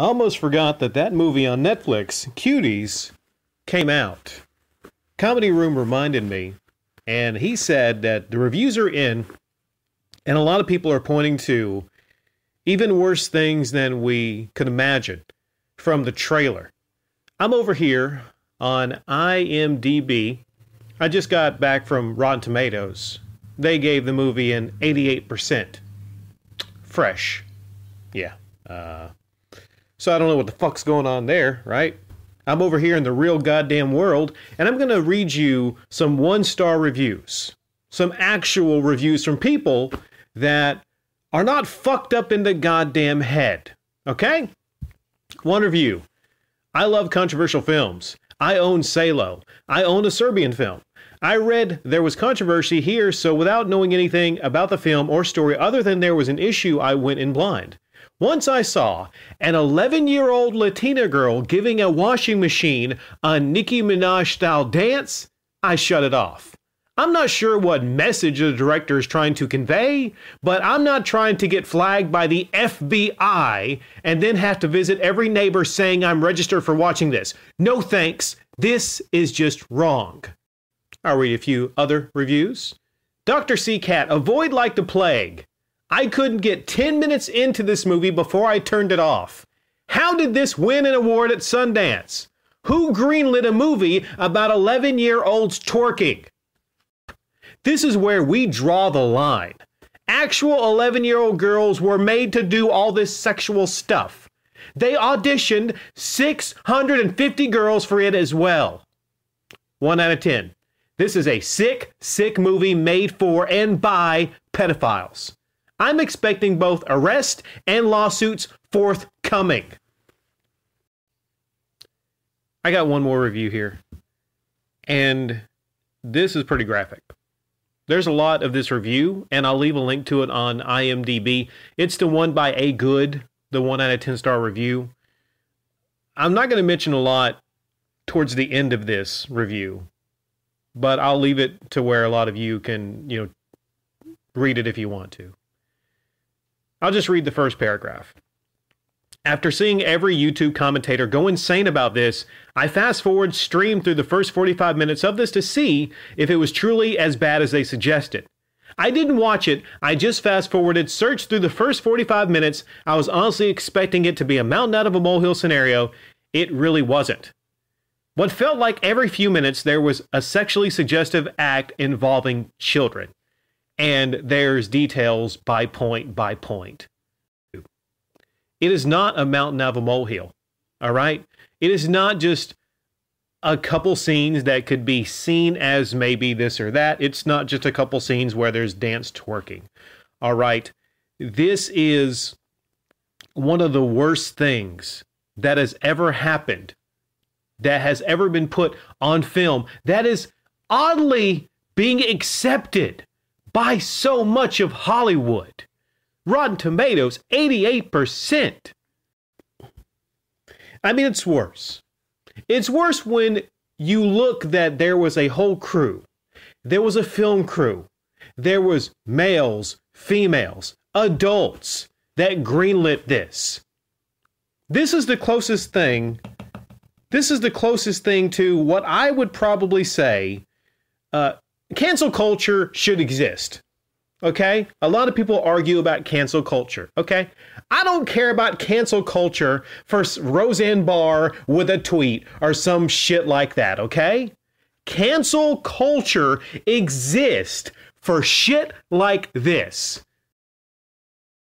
I almost forgot that that movie on Netflix, Cuties, came out. Comedy Room reminded me, and he said that the reviews are in, and a lot of people are pointing to even worse things than we could imagine from the trailer. I'm over here on IMDb. I just got back from Rotten Tomatoes. They gave the movie an 88%. Fresh. Yeah. So I don't know what the fuck's going on there, right? I'm over here in the real goddamn world, and I'm going to read you some one-star reviews. Some actual reviews from people that are not fucked up in the goddamn head. Okay? One review. I love controversial films. I own Salo. I own a Serbian film. I read there was controversy here, so without knowing anything about the film or story other than there was an issue, I went in blind. Once I saw an 11-year-old Latina girl giving a washing machine a Nicki Minaj-style dance, I shut it off. I'm not sure what message the director is trying to convey, but I'm not trying to get flagged by the FBI and then have to visit every neighbor saying I'm registered for watching this. No thanks. This is just wrong. I'll read a few other reviews. Dr. C. Cat, avoid like the plague. I couldn't get 10 minutes into this movie before I turned it off. How did this win an award at Sundance? Who greenlit a movie about 11-year-olds twerking? This is where we draw the line. Actual 11-year-old girls were made to do all this sexual stuff. They auditioned 650 girls for it as well. 1 out of 10. This is a sick, sick movie made for and by pedophiles. I'm expecting both arrest and lawsuits forthcoming. I got one more review here, and this is pretty graphic. There's a lot of this review, and I'll leave a link to it on IMDb. It's the one by A Good, the 1 out of 10 star review. I'm not going to mention a lot towards the end of this review, but I'll leave it to where a lot of you can, read it if you want to. I'll just read the first paragraph. After seeing every YouTube commentator go insane about this, I fast-forward streamed through the first 45 minutes of this to see if it was truly as bad as they suggested. I didn't watch it, I just fast-forwarded, searched through the first 45 minutes. I was honestly expecting it to be a mountain out of a molehill scenario. It really wasn't. What felt like every few minutes there was a sexually suggestive act involving children. And there's details by point by point. It is not a mountain out of a molehill, all right? It is not just a couple scenes that could be seen as maybe this or that. It's not just a couple scenes where there's dance twerking, all right? This is one of the worst things that has ever happened, that has ever been put on film, that is oddly being accepted by so much of Hollywood. Rotten Tomatoes, 88%. I mean, it's worse. It's worse when you look that there was a whole crew. There was a film crew. There was males, females, adults that greenlit this. This is the closest thing. This is the closest thing to what I would probably say cancel culture should exist. Okay? A lot of people argue about cancel culture. Okay? I don't care about cancel culture for Roseanne Barr with a tweet or some shit like that. Okay? Cancel culture exists for shit like this.